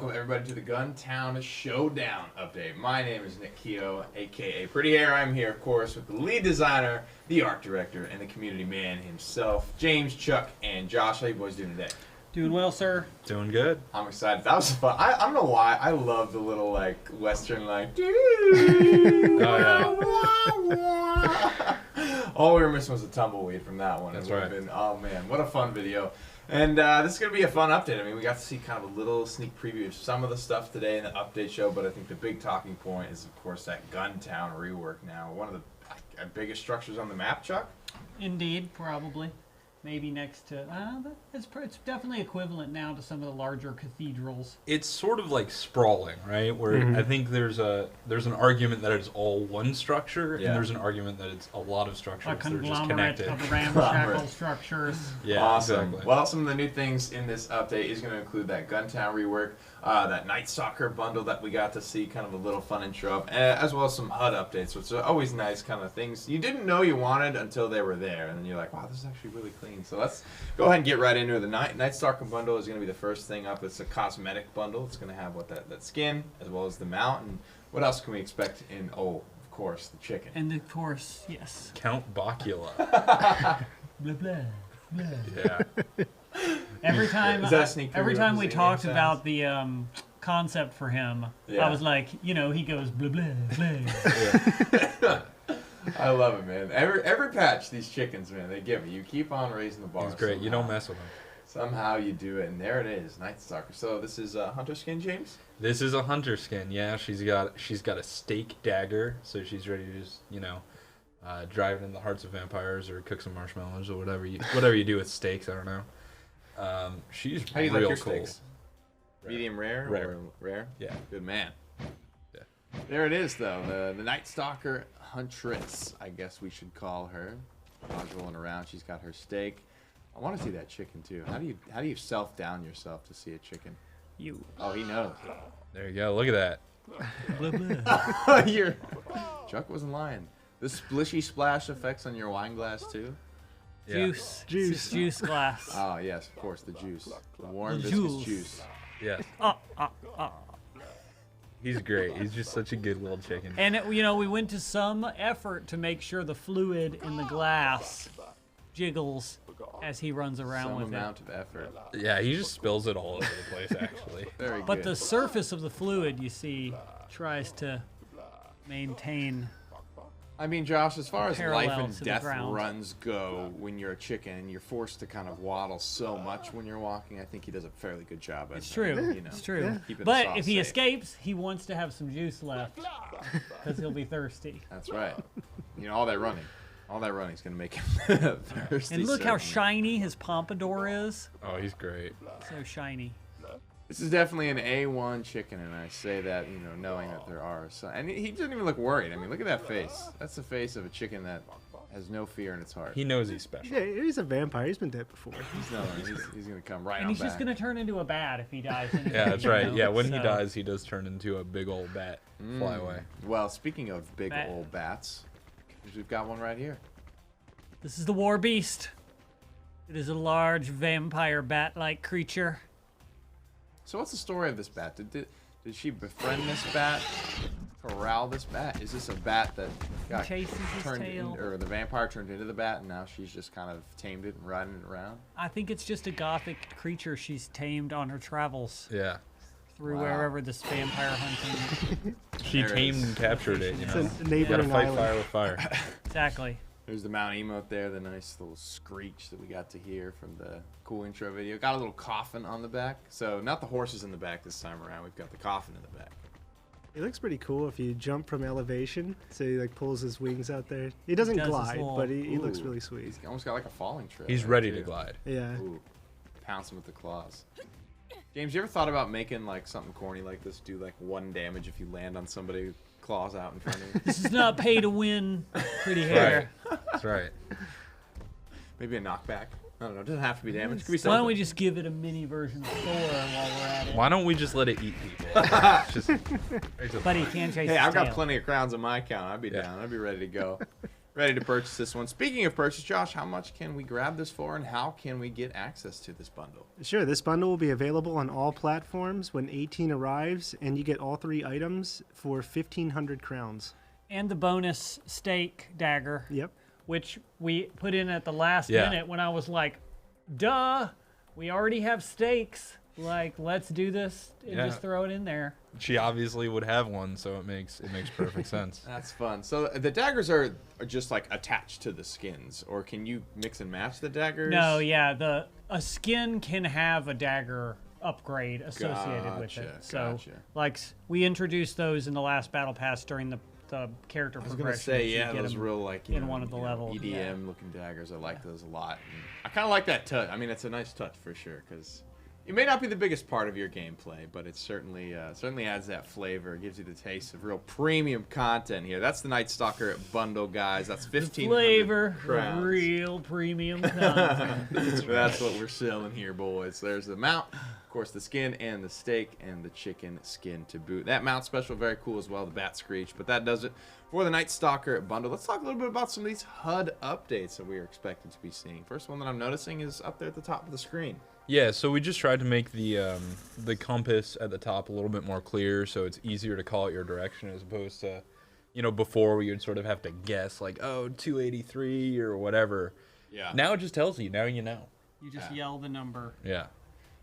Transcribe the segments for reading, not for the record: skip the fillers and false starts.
welcome everybody to the Guntown Showdown update. My name is Nick Keogh, aka Pretty Hair. I'm here, of course, with the lead designer, the art director, and the community man himself, James, Chuck, and Josh. How you boys doing today? Doing well, sir. Doing good. I'm excited. That was fun. I don't know why. I love the little like Western like. All we were missing was a tumbleweed from that one. That's right. Oh man, what a fun video. And this is going to be a fun update. I mean, we got to see kind of a little sneak preview of some of the stuff today in the update show, but I think the big talking point is, of course, that Guntown rework now. One of the biggest structures on the map, Chuck? Indeed, probably. Maybe next to... it's definitely equivalent now to some of the larger cathedrals. It's sort of like sprawling, right? Where I think there's an argument that it's all one structure, and there's an argument that it's a lot of structures that are just connected. Of ramshackle structures. Yeah, awesome. Exactly. Well, some of the new things in this update is going to include that Guntown rework, that Night Stalker bundle that we got to see, kind of a little fun intro of, as well as some HUD updates, which are always nice kind of things you didn't know you wanted until they were there, and then you're like, wow, this is actually really clean. So let's go ahead and get right into it. The Night Stalker bundle is going to be the first thing up. It's a cosmetic bundle. It's going to have that skin as well as the mount. And what else can we expect in? Oh, of course, the chicken. And of course, yes. Count Bocula. Blah blah blah. Yeah. Every time, Is that a sneak every preview time of we his talked alien about the concept for him, Yeah. I was like, you know, he goes blah blah blah. I love it, man. Every patch, these chickens, man, they give it. You keep on raising the bar. He's great. Somehow. You don't mess with him. Somehow you do it, and there it is, Night Stalker. So this is hunter skin, James? This is a hunter skin. Yeah, she's got a stake dagger, so she's ready to just drive in the hearts of vampires or cook some marshmallows or whatever you do with steaks. I don't know. She's How do you real like your cool. steaks? Medium rare? Rare. Or rare? Yeah. Good man. Yeah. There it is, though. The Night Stalker Huntress, I guess we should call her. Rolling around. She's got her steak. I want to see that chicken, too. How do you self-down yourself to see a chicken? You. Oh, he knows. There you go. Look at that. Blah blah. Chuck wasn't lying. The splishy splash effects on your wine glass, too? Yeah. Juice. Juice glass. Oh, yes, of course, the juice. The warm The viscous juice. juice. Yeah. He's great. He's just such a good little chicken. And we went to some effort to make sure the fluid in the glass jiggles as he runs around Some with amount it. of effort. Yeah, he just spills it all over the place, actually. Very But good. the surface of the fluid, you see, tries to maintain. I mean, Josh, as far as life Parallel and to the death ground. runs go, when you're a chicken, you're forced to kind of waddle so much when you're walking. I think he does a fairly good job. It's true. You know, It's true. keeping the But sauce if he safe. escapes, he wants to have some juice left because he'll be thirsty. That's right. You know, all that running is going to make him thirsty. And look how certainly. shiny his pompadour is. Oh, he's great. So shiny. This is definitely an A1 chicken, and I say that, knowing that there are some. And he doesn't even look worried. I mean, look at that face. That's the face of a chicken that has no fear in its heart. He knows he's special. Yeah, he's a vampire. He's been dead before. He's going to come right And on he's back. just going to turn into a bat if he dies. Anyway, Yeah, that's right. Yeah, when he So, dies, he does turn into a big old bat. Fly away. Well, speaking of big Bat. old bats, we've got one right here. This is the war beast. It is a large vampire bat-like creature. So what's the story of this bat? Did she befriend this bat? Corral this bat? Is this a bat that got chases his turned tail. or the vampire turned into the bat and now she's just kind of tamed it and riding it around? I think it's just a gothic creature she's tamed on her travels Yeah. through Wow. wherever this vampire hunting. She There it tamed is. and captured it, It's know. a You gotta neighboring fight island. fire with fire. Exactly. There's the Mount Emote there, the nice little screech that we got to hear from the cool intro video. Got a little coffin on the back. So not the horses in the back this time around. We've got the coffin in the back. It looks pretty cool if you jump from elevation. So he like pulls his wings out there. He doesn't does his glide, little- but he looks Ooh. really sweet. He's almost got like a falling trail. He's there, ready too. to glide. Yeah. Ooh. Pounce him with the claws. James, you ever thought about making like something corny like this? Do like 1 damage if you land on somebody with claws out in front of you? This is not pay to win, pretty hair. That's right. Maybe a knockback. I don't know. It doesn't have to be damage. It could be Why something. don't we just give it a mini version of Thor while we're at it? Why don't we just let it eat people? It's just, But he can chase Hey, his I've got tail. plenty of crowns on my account. I'd be Yeah. down. I'd be ready to go. ready to purchase this one. Speaking of purchase, Josh, how much can we grab this for, and how can we get access to this bundle? Sure, this bundle will be available on all platforms when 18 arrives, and you get all 3 items for 1,500 crowns. And the bonus stake dagger, Yep. which we put in at the last minute when I was like, duh, we already have stakes. Like, let's do this and just throw it in there. She obviously would have one, so it makes perfect sense. That's fun. So the daggers are just like attached to the skins, or can you mix and match the daggers? No, yeah, a skin can have a dagger upgrade associated with it. So, like, we introduced those in the last battle pass during the character progression. I was gonna say, yeah, those real like in one of the levels. EDM looking daggers. I like those a lot. And I kind of like that touch. I mean, it's a nice touch for sure, because it may not be the biggest part of your gameplay, but it certainly adds that flavor. It gives you the taste of real premium content here. That's the Night Stalker bundle, guys. That's 15. Flavor of real premium content. That's what we're selling here, boys. There's the mount, of course, the skin and the steak and the chicken skin to boot. That mount special, very cool as well, the Bat Screech. But that does it for the Night Stalker bundle. Let's talk a little bit about some of these HUD updates that we are expected to be seeing. First one that I'm noticing is up there at the top of the screen. Yeah, so we just tried to make the compass at the top a little bit more clear, so it's easier to call out your direction as opposed to, before we would sort of have to guess, like, oh, 283 or whatever. Yeah. Now it just tells you. Now you know. You just yell the number. Yeah.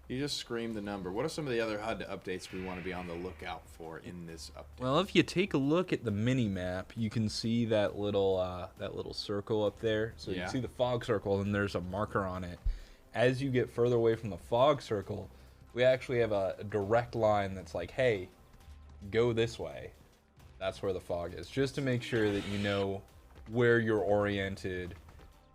You just scream the number. What are some of the other HUD updates we want to be on the lookout for in this update? Well, if you take a look at the mini map, you can see that little circle up there. So you can see the fog circle, and there's a marker on it. As you get further away from the fog circle, we actually have a direct line that's like, hey, go this way. That's where the fog is, just to make sure that you know where you're oriented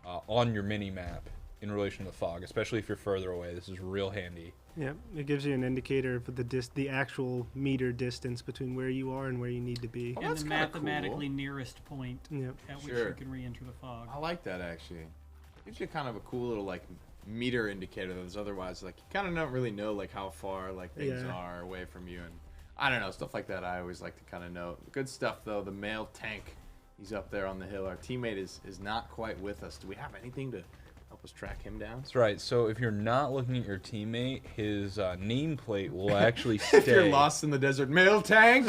on your mini map in relation to the fog, especially if you're further away. This is real handy. Yep, it gives you an indicator of the actual meter distance between where you are and where you need to be. And the mathematically nearest point at which you can re-enter the fog. I like that, actually. Gives you kind of a cool little, like, meter indicator that's otherwise, like, you kind of don't really know, like, how far, like, things are away from you. And I don't know, stuff like that I always like to kind of know. Good stuff, though. The male tank, he's up there on the hill. Our teammate is not quite with us. Do we have anything to help us track him down? That's right. So if you're not looking at your teammate, his nameplate will actually stay. If you're lost in the desert, male tank,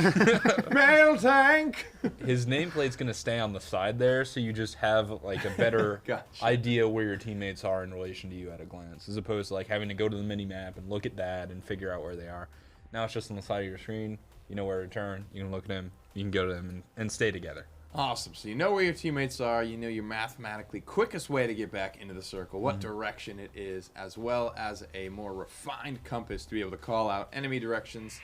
male tank. His nameplate's gonna stay on the side there, so you just have like a better idea where your teammates are in relation to you at a glance, as opposed to like having to go to the mini map and look at that and figure out where they are. Now it's just on the side of your screen. You know where to turn. You can look at them. You can go to them and stay together. Awesome. So you know where your teammates are. You know your mathematically quickest way to get back into the circle, what direction it is, as well as a more refined compass to be able to call out enemy directions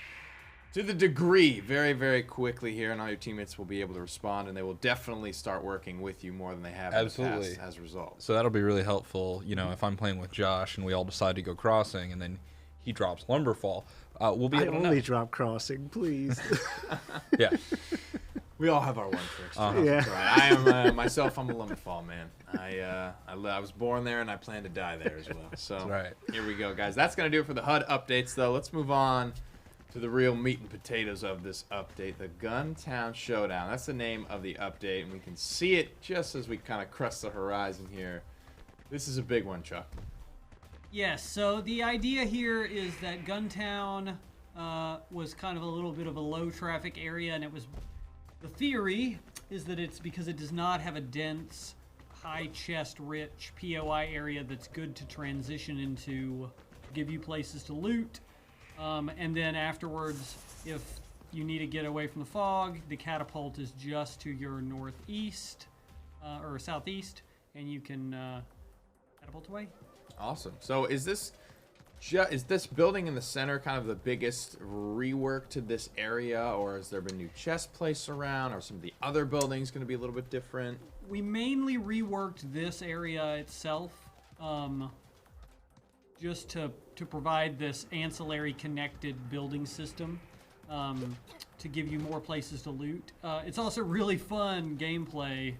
to the degree very, very quickly here, and all your teammates will be able to respond, and they will definitely start working with you more than they have in the past as a result. So that'll be really helpful. If I'm playing with Josh and we all decide to go crossing, and then he drops Lumberfall, we'll be able to know. I only drop crossing, please. Yeah. We all have our one tricks. Yeah. Right. I am myself. I'm a Lumberfall man. I was born there and I plan to die there as well. So here we go, guys. That's gonna do it for the HUD updates, though. Let's move on to the real meat and potatoes of this update, the Guntown Showdown. That's the name of the update, and we can see it just as we kind of crest the horizon here. This is a big one, Chuck. Yes. So the idea here is that Guntown was kind of a little bit of a low traffic area, and it was. The theory is that it's because it does not have a dense, high chest rich POI area that's good to transition into, to give you places to loot. And then afterwards, if you need to get away from the fog, the catapult is just to your northeast or southeast, and you can catapult away. Awesome. So is this building in the center kind of the biggest rework to this area, or has there been new chest placed around, or some of the other buildings going to be a little bit different? We mainly reworked this area itself, just to provide this ancillary connected building system, to give you more places to loot. It's also really fun gameplay.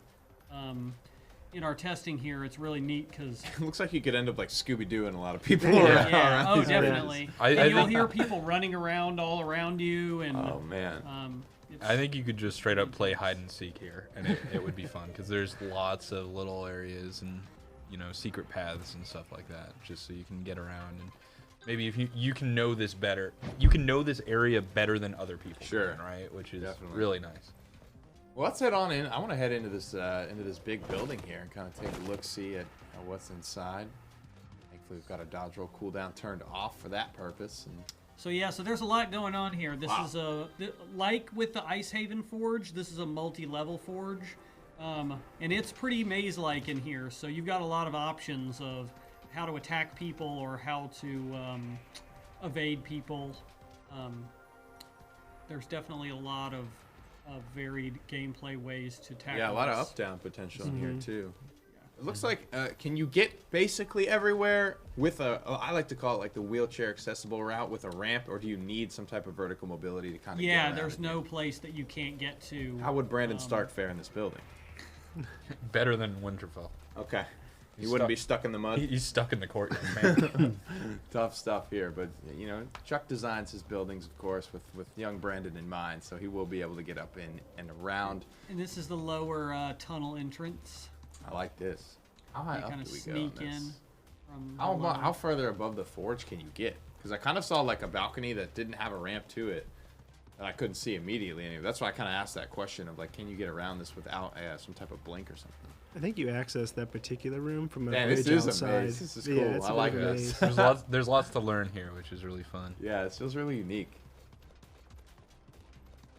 in our testing here, it's really neat because It looks like you could end up like Scooby-Dooing a lot of people Yeah. around. yeah, oh these definitely. I And you'll think- hear people running around all around you, and Oh man. I think you could just straight up play hide and seek here, and it would be fun because there's lots of little areas and secret paths and stuff like that, just so you can get around and maybe if you can know this better, you can know this area better than other people. Sure. can, right? Which is Definitely. really nice. Well, let's head on in. I want to head into this big building here and kind of take a look, see at what's inside. Thankfully, we've got a dodge roll cooldown turned off for that purpose. And so there's a lot going on here. This Wow. is like with the Ice Haven Forge, this is a multi-level forge, and it's pretty maze-like in here. So you've got a lot of options of how to attack people or how to evade people. There's definitely a lot of varied gameplay ways to tackle. yeah, a lot of this. up-down potential in here too. It looks like can you get basically everywhere with I like to call it like the wheelchair accessible route with a ramp, or do you need some type of vertical mobility to kind of get Yeah, around there's it? no place that you can't get to. How would Brandon Stark fare in this building? Better than Winterfell. Okay. He He's wouldn't stuck. be stuck in the mud. He's stuck in the courtyard, man. Tough stuff here, but Chuck designs his buildings, of course, with young Brandon in mind, so he will be able to get up in and around. And this is the lower tunnel entrance. I like this. How high You up kind of do we go on sneak this? in from How below. how further above the forge can you get? Because I kind of saw like a balcony that didn't have a ramp to it that I couldn't see immediately. Anyway, that's why I kind of asked that question of like, can you get around this without some type of blink or something? I think you access that particular room from a Man, bridge this is a outside. maze. This is Yeah, cool. it's I a like bit of a this. maze. There's lots to learn here, which is really fun. Yeah, it feels really unique.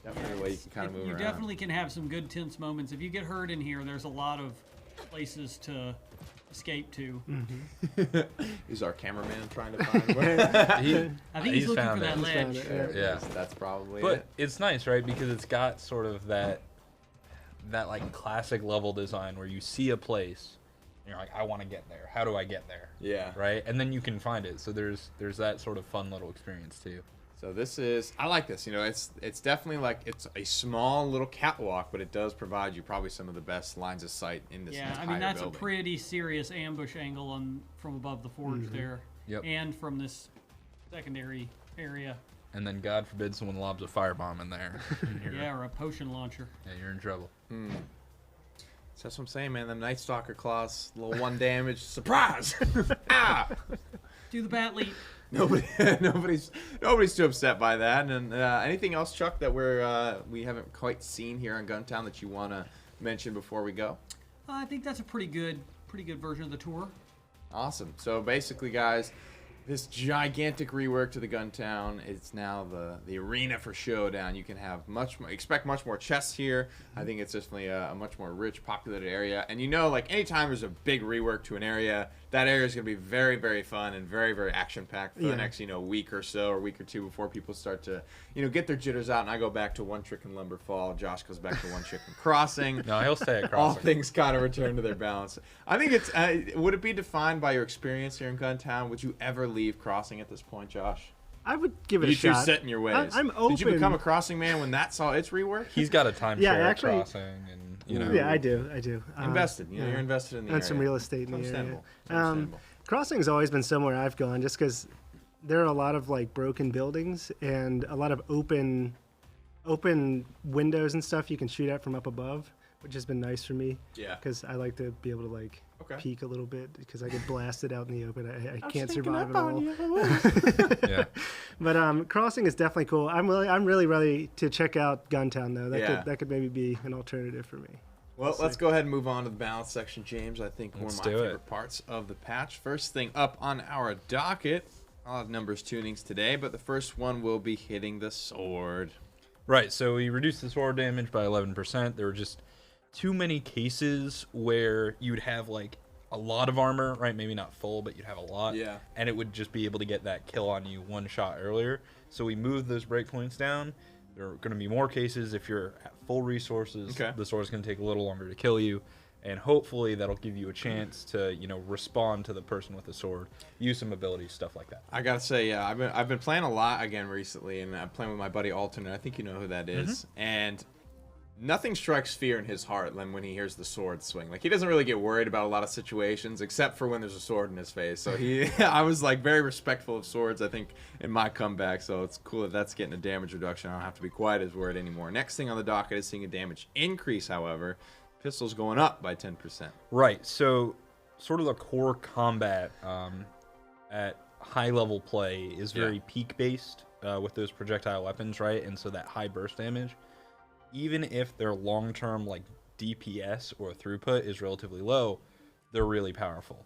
Definitely a way you can kind of move You around. definitely can have some good tense moments. If you get hurt in here, there's a lot of places to escape to. Is our cameraman trying to find one? I think he's He's looking for found that it. ledge. He's found There it, it Yeah. is. That's probably But it. it's nice, right? Because it's got sort of that like classic level design where you see a place and you're like, I want to get there. How do I get there? Yeah. Right? And then you can find it. So there's that sort of fun little experience too. So this is, I like this. It's definitely like it's a small little catwalk, but it does provide you probably some of the best lines of sight in this Yeah, entire I mean that's building. a pretty serious ambush angle from above the forge there, Yep. and from this secondary area. And then God forbid someone lobs a firebomb in there. And you're, Yeah, or a potion launcher. yeah, you're in trouble. So that's what I'm saying, man. Them Night Stalker claws, little one damage, surprise! Ah! Do the bat leap. Nobody's too upset by that. And anything else, Chuck, that we haven't quite seen here on Guntown that you want to mention before we go? I think that's a pretty good version of the tour. Awesome. So basically, guys, this gigantic rework to the Guntown. It's now the arena for Showdown. You can have expect much more chests here. I think it's definitely a much more rich, populated area. And like anytime there's a big rework to an area, that area is going to be very, very fun and very, very action-packed for the next week or so, or week or two before people start to get their jitters out. And I go back to One Trick and Lumberfall. Josh goes back to One Trick and Crossing. No, he'll stay at All crossing. things kind of return to their balance. I think it's. Would it be defined by your experience here in Guntown? Would you ever leave Crossing at this point, Josh? I would give it You a shot. two set in your ways. I'm Did you open. become a Crossing man when that saw its rework? He's got a timeshare Yeah, at actually- crossing, and Yeah, I do. Invested. You're invested in the area. And some real estate in the area. Understandable. Understandable. Crossing's always been somewhere I've gone, just because there are a lot of like broken buildings and a lot of open windows and stuff you can shoot at from up above, which has been nice for me. Yeah. Because I like to be able to like Okay. peek a little bit because I get blasted out in the open. I was can't sneaking survive up at on all. you. yeah. But Crossing is definitely cool. I'm really ready to check out Guntown though. Yeah. That could maybe be an alternative for me. Well, let's go ahead and move on to the balance section, James. I think one Let's of my do it. favorite parts of the patch. First thing up on our docket, I'll have numbers tunings today, but the first one will be hitting the sword. Right, so we reduced the sword damage by 11%. There were just too many cases where you'd have like a lot of armor, right? Maybe not full, but you'd have a lot. Yeah. And it would just be able to get that kill on you one shot earlier. So we moved those breakpoints down. There are going to be more cases if you're at full resources. Okay. The sword's going to take a little longer to kill you. And hopefully that'll give you a chance to, respond to the person with the sword, use some abilities, stuff like that. I gotta say, yeah, I've been playing a lot again recently, and I'm playing with my buddy Alternate. I think you know who that is. And Nothing strikes fear in his heart than when he hears the sword swing. Like, he doesn't really get worried about a lot of situations, except for when there's a sword in his face. So I was like very respectful of swords, I think, in my comeback. So it's cool that that's getting a damage reduction. I don't have to be quite as worried anymore. Next thing on the docket is seeing a damage increase, however. Pistol's going up by 10%. Right. So sort of the core combat at high level play is very peak based with those projectile weapons, right? And so that high burst damage, even if their long-term like DPS or throughput is relatively low, they're really powerful.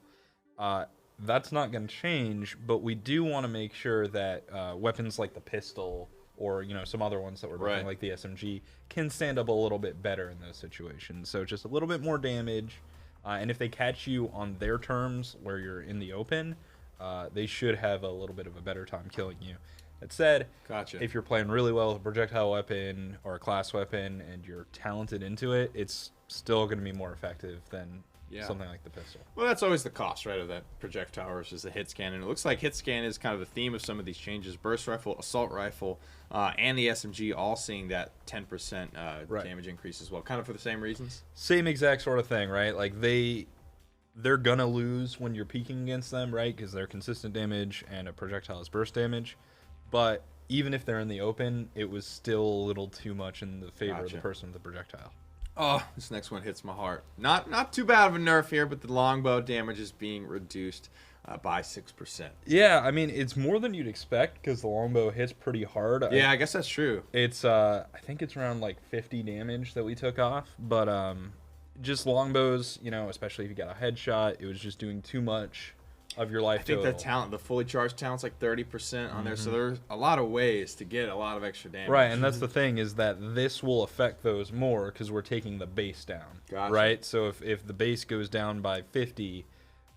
That's not going to change, but we do want to make sure that weapons like the pistol or some other ones that we're bringing, like the SMG, can stand up a little bit better in those situations. So just a little bit more damage, and if they catch you on their terms where you're in the open, they should have a little bit of a better time killing you. That said, if you're playing really well with a projectile weapon or a class weapon and you're talented into it, it's still going to be more effective than something like the pistol. Well, that's always the cost, right, of that projectile versus the hit scan. And it looks like hit scan is kind of the theme of some of these changes. Burst rifle, assault rifle, and the SMG all seeing that 10% damage increase as well, kind of for the same reasons. Same exact sort of thing, right? Like they're going to lose when you're peeking against them, right? Because they're consistent damage and a projectile is burst damage. But even if they're in the open, it was still a little too much in the favor of the person with the projectile. Oh, this next one hits my heart. Not too bad of a nerf here, but the longbow damage is being reduced by 6%. Yeah, I mean, it's more than you'd expect because the longbow hits pretty hard. Yeah, I guess that's true. It's I think it's around like 50 damage that we took off, but just longbows, especially if you got a headshot, it was just doing too much of your life. I think the fully charged talent's like 30% on there, so there's a lot of ways to get a lot of extra damage. Right, and that's the thing is that this will affect those more because we're taking the base down. Right, so if the base goes down by 50,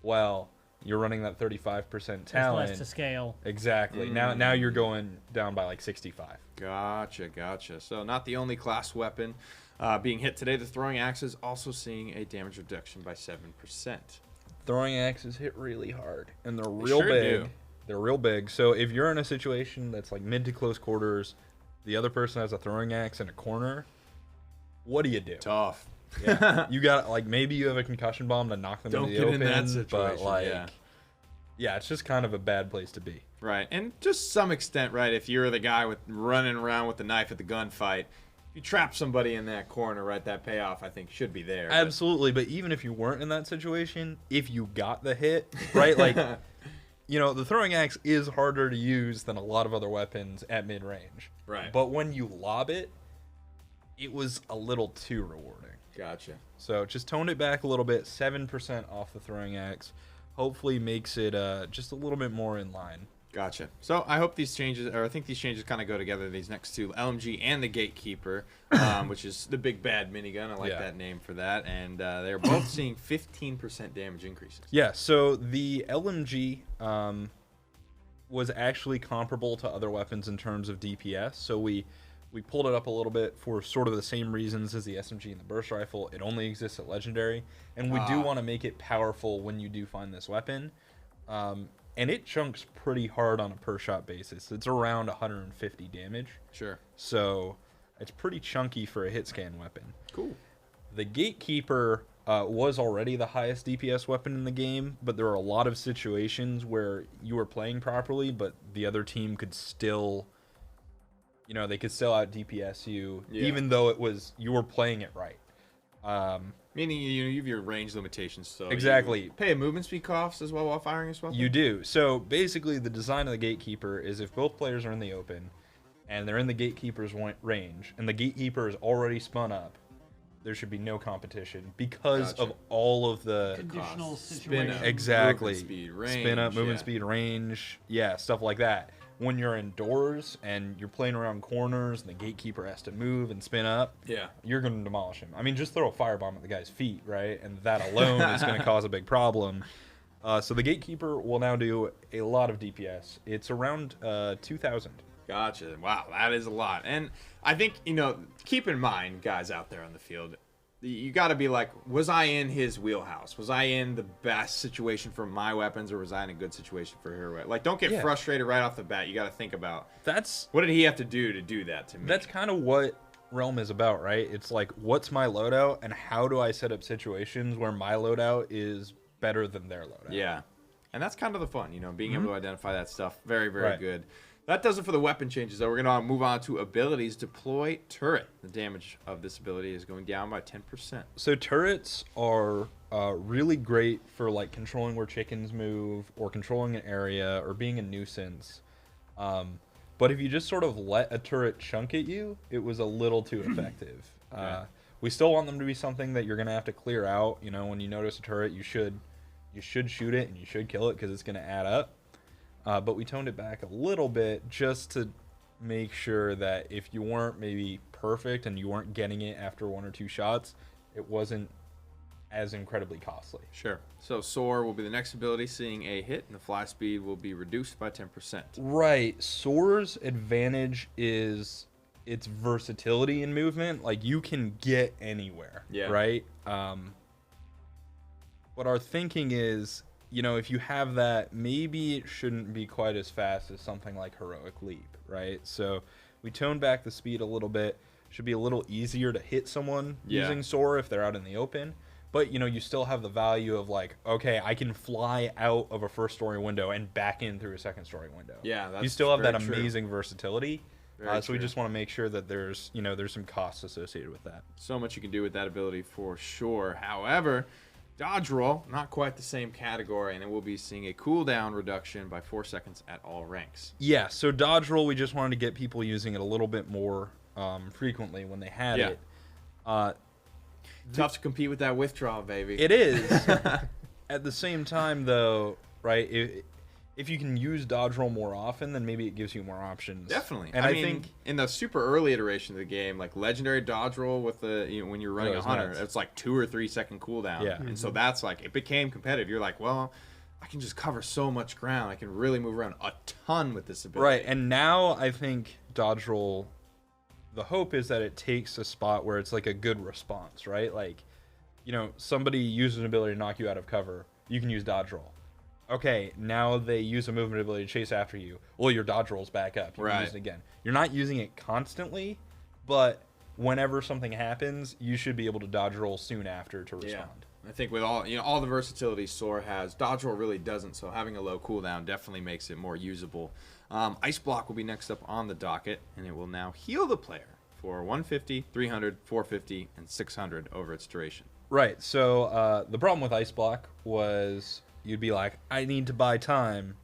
well, you're running that 35% talent. Less to scale. Exactly. Now you're going down by like 65. Gotcha. So not the only class weapon being hit today. The throwing axe is also seeing a damage reduction by 7%. Throwing axes hit really hard, and they're real big. They're real big. So if you're in a situation that's like mid to close quarters, the other person has a throwing axe in a corner, what do you do? Tough. Yeah. You got like maybe you have a concussion bomb to knock them into the open, in that situation, but like, yeah, it's just kind of a bad place to be. Right, and just some extent, right? If you're the guy running around with the knife at the gunfight, if you trap somebody in that corner, right, that payoff, I think, should be there. Absolutely, but even if you weren't in that situation, if you got the hit, right, like, the throwing axe is harder to use than a lot of other weapons at mid-range. Right. But when you lob it, it was a little too rewarding. Gotcha. So just toned it back a little bit, 7% off the throwing axe. Hopefully makes it just a little bit more in line. Gotcha. So I hope these changes, or I think these changes kind of go together, these next two, LMG and the Gatekeeper, which is the big bad minigun. I like that name for that. And they're both seeing 15% damage increases. Yeah, so the LMG was actually comparable to other weapons in terms of DPS. So we pulled it up a little bit for sort of the same reasons as the SMG and the burst rifle. It only exists at Legendary. And we do want to make it powerful when you do find this weapon. And it chunks pretty hard on a per shot basis. It's around 150 damage. Sure. So it's pretty chunky for a hit scan weapon. Cool. The Gatekeeper was already the highest DPS weapon in the game, but there are a lot of situations where you were playing properly, but the other team could still, they could still out DPS you, even though you were playing it right. Meaning you have your range limitations, so exactly. You pay a movement speed cost as well while firing as well. You do. So basically, the design of the Gatekeeper is if both players are in the open, and they're in the Gatekeeper's range, and the Gatekeeper is already spun up, there should be no competition because of all of the conditional situations. Exactly. Movement speed, range, spin up, movement speed, range, stuff like that. When you're indoors and you're playing around corners and the Gatekeeper has to move and spin up, you're going to demolish him. I mean, just throw a firebomb at the guy's feet, right? And that alone is going to cause a big problem. So the Gatekeeper will now do a lot of DPS. It's around 2,000. Gotcha. Wow, that is a lot. And I think, keep in mind, guys out there on the field, you got to be like, was I in his wheelhouse? Was I in the best situation for my weapons, or was I in a good situation for her weapon? Like, don't get frustrated right off the bat. You got to think about what did he have to do that to me? That's kind of what Realm is about, right? It's like, what's my loadout, and how do I set up situations where my loadout is better than their loadout? Yeah. And that's kind of the fun, you know, being able to identify that stuff. Very, very Right. good. That does it for the weapon changes, though. We're going to move on to abilities. Deploy turret. The damage of this ability is going down by 10%. So turrets are really great for like controlling where chickens move, or controlling an area, or being a nuisance. But if you just sort of let a turret chunk at you, it was a little too effective. Okay. We still want them to be something that you're gonna have to clear out. You know, when you notice a turret, you should shoot it and you should kill it because it's gonna add up. But we toned it back a little bit just to make sure that if you weren't maybe perfect and you weren't getting it after 1 or 2 shots, it wasn't as incredibly costly. Sure. So Soar will be the next ability, seeing a hit, and the fly speed will be reduced by 10%. Right. Soar's advantage is its versatility in movement. Like, you can get anywhere. Yeah. Right? What our thinking is, you know, if you have that, maybe it shouldn't be quite as fast as something like Heroic Leap, right? So we toned back the speed a little bit. Should be a little easier to hit someone using Soar if they're out in the open. But, you know, you still have the value of, like, okay, I can fly out of a first-story window and back in through a second-story window. Yeah, that's you still have very that true. amazing versatility. Very So we true. just want to make sure that there's, you know, there's some costs associated with that. So much you can do with that ability for sure. However, dodge roll, not quite the same category, and it will be seeing a cooldown reduction by 4 seconds at all ranks. Yeah, so dodge roll, we just wanted to get people using it a little bit more frequently when they had it. Tough to compete with that withdrawal, baby. It is. At the same time, though, right, if you can use dodge roll more often, then maybe it gives you more options. Definitely. And I I mean, think in the super early iteration of the game, like legendary dodge roll with the, you know, when you're running Oh, a it's hunter, nuts. it's like 2 or 3 second cooldown. Yeah. And so that's like, it became competitive. You're like, well, I can just cover so much ground. I can really move around a ton with this ability. Right, and now I think dodge roll, the hope is that it takes a spot where it's like a good response, right? Like, you know, somebody uses an ability to knock you out of cover, you can use dodge roll. Okay, now they use a movement ability to chase after you. Well, your dodge roll's back up. You can use it again. You're not using it constantly, but whenever something happens, you should be able to dodge roll soon after to respond. I think with all, you know, all the versatility Soar has, dodge roll really doesn't. So having a low cooldown definitely makes it more usable. Ice block will be next up on the docket, and it will now heal the player for 150, 300, 450, and 600 over its duration. Right, so the problem with ice block was you'd be like, I need to buy time,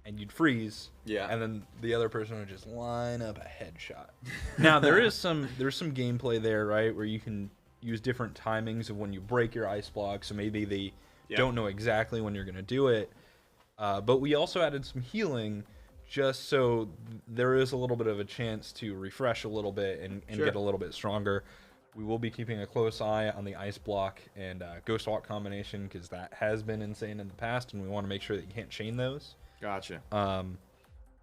and you'd freeze. Yeah. And then the other person would just line up a headshot. Now there's some gameplay there, right, where you can use different timings of when you break your ice block, so maybe they don't know exactly when you're going to do it. But we also added some healing just so there is a little bit of a chance to refresh a little bit and get a little bit stronger. We will be keeping a close eye on the ice block and ghost walk combination because that has been insane in the past, and we want to make sure that you can't chain those. Gotcha.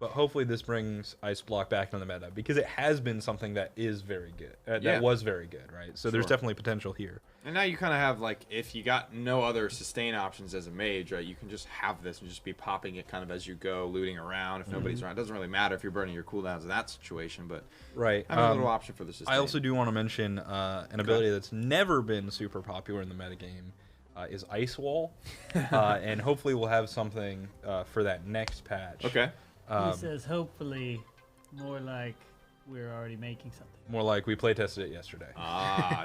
But hopefully this brings ice block back on the meta because it has been something that is very good. That was very good, right? So there's definitely potential here. And now you kind of have, like, if you got no other sustain options as a mage, right, you can just have this and just be popping it kind of as you go, looting around if nobody's around. It doesn't really matter if you're burning your cooldowns in that situation, but right. having a little option for the sustain. I also do want to mention an ability that's never been super popular in the metagame is Ice Wall. And hopefully we'll have something for that next patch. Okay. He says hopefully more like we're already making something. More like we play tested it yesterday.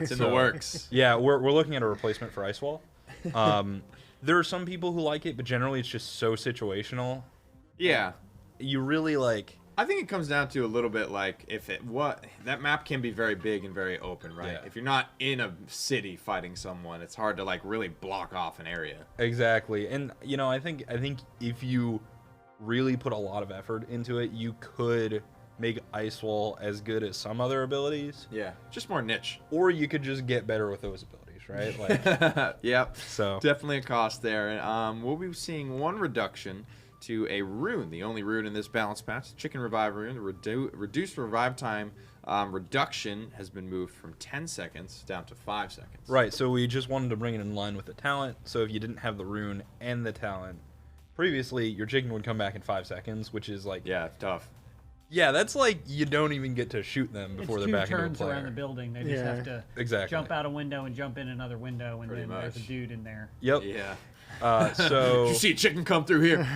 It's in the works. Yeah, we're looking at a replacement for Ice Wall. There are some people who like it, but generally it's just so situational. Yeah. You really like... I think it comes down to a little bit like that map can be very big and very open, right? Yeah. If you're not in a city fighting someone, it's hard to like really block off an area. Exactly. And you know, I think if you really put a lot of effort into it, you could make Ice Wall as good as some other abilities. Yeah. Just more niche. Or you could just get better with those abilities, right? Like Yep. so Definitely a cost there. We'll be seeing one reduction to a rune, the only rune in this balance patch, Chicken Revive rune. The reduced revive time reduction has been moved from 10 seconds down to 5 seconds. Right, so we just wanted to bring it in line with the talent. So if you didn't have the rune and the talent, previously your chicken would come back in 5 seconds, which is like Yeah, tough. Yeah, that's like you don't even get to shoot them before It's they're two back into a turns around the player. building. They just have to Exactly. jump out a window and jump in another window, and Pretty then there's a much. dude in there. Yep. Yeah. So You see a chicken come through here.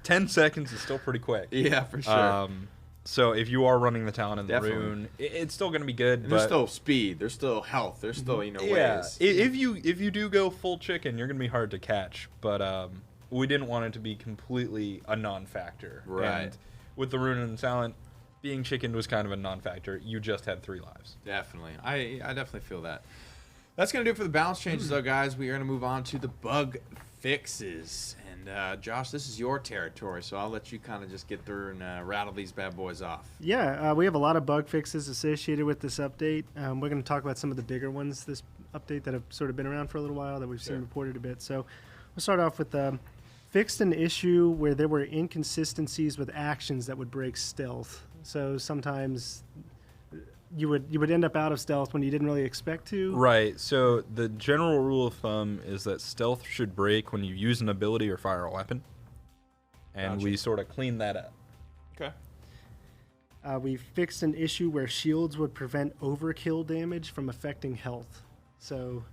10 seconds is still pretty quick. Yeah, for sure. So if you are running the talent in the Definitely. rune, it's still going to be good. And But there's still speed. There's still health. There's still, yeah, ways. if you do go full chicken, you're going to be hard to catch. But we didn't want it to be completely a non-factor. Right. And with the rune and the talent, being chicken was kind of a non-factor. You just had 3 lives. Definitely. I definitely feel that. That's going to do it for the balance changes, though, guys. We are going to move on to the bug fixes. And, Josh, this is your territory, so I'll let you kind of just get through and rattle these bad boys off. Yeah, we have a lot of bug fixes associated with this update. We're going to talk about some of the bigger ones this update that have sort of been around for a little while that we've seen reported a bit. So we'll start off with fixed an issue where there were inconsistencies with actions that would break stealth. So sometimes you would end up out of stealth when you didn't really expect to. Right. So the general rule of thumb is that stealth should break when you use an ability or fire a weapon. And Gotcha. we sort of clean that up. Okay. We fixed an issue where shields would prevent overkill damage from affecting health. So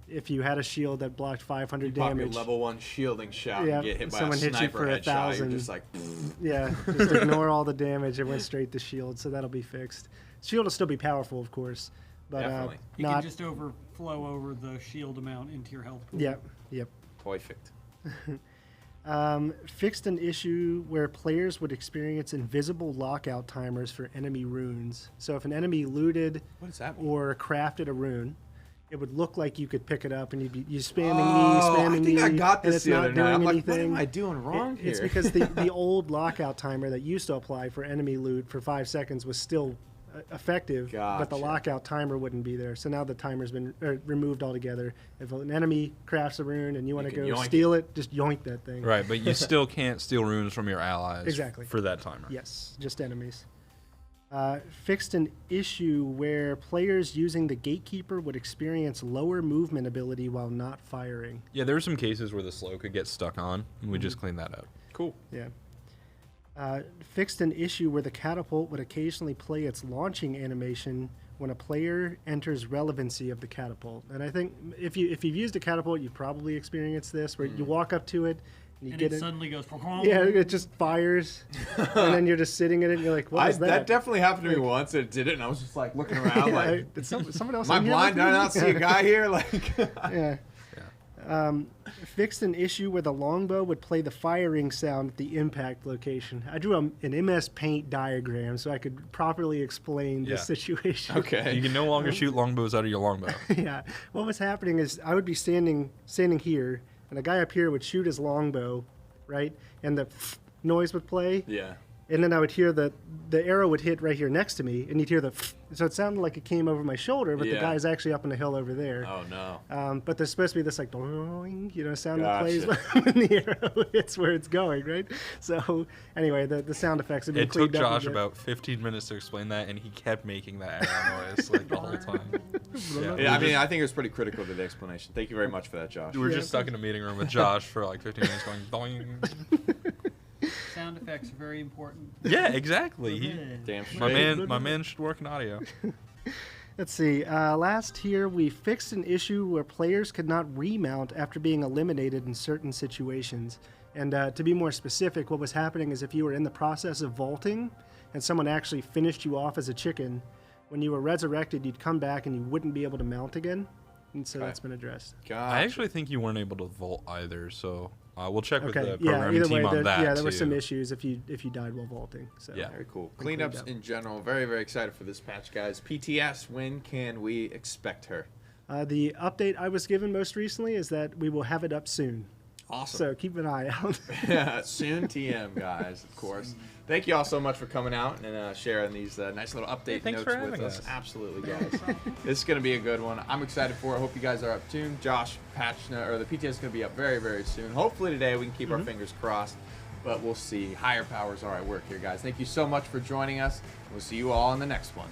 if you had a shield that blocked 500 You pop your damage, level 1 shielding shot Yeah, and get hit by a someone hit you sniper for headshot. 1,000. You're just like, yeah, just ignore all the damage. It went straight to shield, so that'll be fixed. Shield will still be powerful, of course, but Definitely. You not. can just overflow over the shield amount into your health pool. Yep. perfect. Fixed an issue where players would experience invisible lockout timers for enemy runes. So if an enemy looted What does that mean? or crafted a rune, it would look like you could pick it up, and you'd be spamming I E, think I got and this it's the not other doing night. I'm like, anything. what am I doing wrong here? It's because the old lockout timer that used to apply for enemy loot for 5 seconds was still effective, but the Gotcha. lockout timer wouldn't be there. So now the timer's been removed altogether. If an enemy crafts a rune and you want to can go yoink steal it, just yoink that thing. Right, but you still can't steal runes from your allies Exactly. for that timer. Yes, just enemies. Fixed an issue where players using the gatekeeper would experience lower movement ability while not firing. Yeah, there were some cases where the slow could get stuck on, and we just cleaned that up. Cool. Yeah. Fixed an issue where the catapult would occasionally play its launching animation when a player enters relevancy of the catapult. And I think if you've used a catapult, you've probably experienced this, where you walk up to it and you And get it it. suddenly goes. Yeah, it just fires, and then you're just sitting in it, and you're like, "What is that?" That definitely happened to me once. It did it, and I was just like looking around, Yeah, like, did someone else? am I in here blind? Did with I me? not see a guy here? Like, Yeah. Fixed an issue where the longbow would play the firing sound at the impact location. I drew an MS Paint diagram so I could properly explain Yeah. this situation. okay. You can no longer shoot longbows out of your longbow. Yeah. What was happening is I would be standing here, and a guy up here would shoot his longbow, right? And the noise would play, Yeah. and then I would hear the arrow would hit right here next to me, and you'd hear the. So it sounded like it came over my shoulder, but the Yeah. guy's actually up on the hill over there. Oh no. But there's supposed to be this like doing, sound that Gotcha. plays when the arrow hits where it's going, right? So anyway, the sound effects have been It took cleaned up a Josh bit. about 15 minutes to explain that, and he kept making that arrow noise like the whole time. Yeah, I mean, I think it was pretty critical to the explanation. Thank you very much for that, Josh. We were just stuck in a meeting room with Josh for like 15 minutes going boing. Sound effects are very important. Yeah, exactly. Damn My straight. man should work in audio. Let's see. Last here, we fixed an issue where players could not remount after being eliminated in certain situations. And to be more specific, what was happening is if you were in the process of vaulting and someone actually finished you off as a chicken, when you were resurrected, you'd come back and you wouldn't be able to mount again. And so Okay. that's been addressed. Gotcha. I actually think you weren't able to vault either, so we'll check with Okay. the Yeah. programming Either way, team on that. there were some too. issues if you died while vaulting. So. Yeah. Very cool. cleaned Cleanups up. in general. Very, very excited for this patch, guys. PTS, when can we expect her? The update I was given most recently is that we will have it up soon. Awesome. So keep an eye out. Yeah, soon TM, guys, of course. Thank you all so much for coming out and sharing these nice little update thanks notes for with having us. us. Absolutely, guys. This is going to be a good one. I'm excited for it. I hope you guys are up tuned. Josh, the PTS is going to be up very, very soon. Hopefully today we can keep our fingers crossed, but we'll see. Higher powers are at work here, guys. Thank you so much for joining us. We'll see you all in the next one.